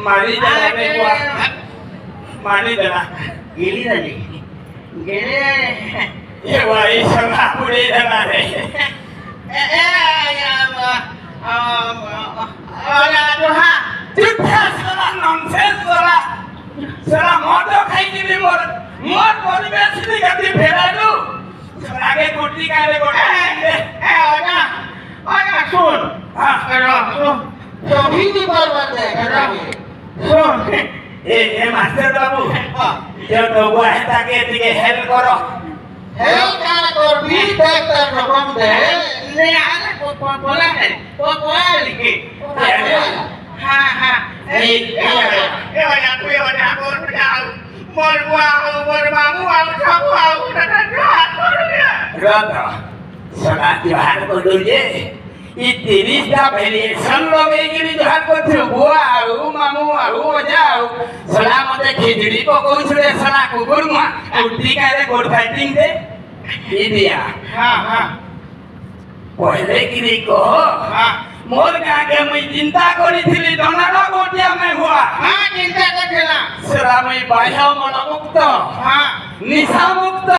मारी देला रे बुआ मारी देला गेली झाली गेले ये वाई सगळा पुढे देला रे तिथे सला नॉनसेन्स सला मोटो खाई की मोर मोर परिवेश नी गति फेरालू आगे गुटी का रे गोटा सुन हां तो भी ती बरबाद है सुन ए मास्टर बाबू जो तो वो है ताके दिके हेल्प करो हेल्प कर कर भी देख कर रकम दे ने आले बोला है वो बोला लिखे हां हां ए वाला कोई वाला बोल जाओ मोर मोर मामू आओ सब आओ रता सला त्योहार को दुजे ई 30 टा वेरिएशन लगे गिरी जहार को छु बुआ आउ मामू आउ ओजा आउ सला मते खिचड़ी को कोई छुड़े सला कुकुर मा उल्टी करे गोड फाइटिंग दे ई दिया हां हां पहले गिरी को हां मोर का के मैं चिंता करी थिली दोनाडा गोटिया में हुआ हां चिंता करला सला मैं बाह्य मन मुक्त हां निशा मुक्त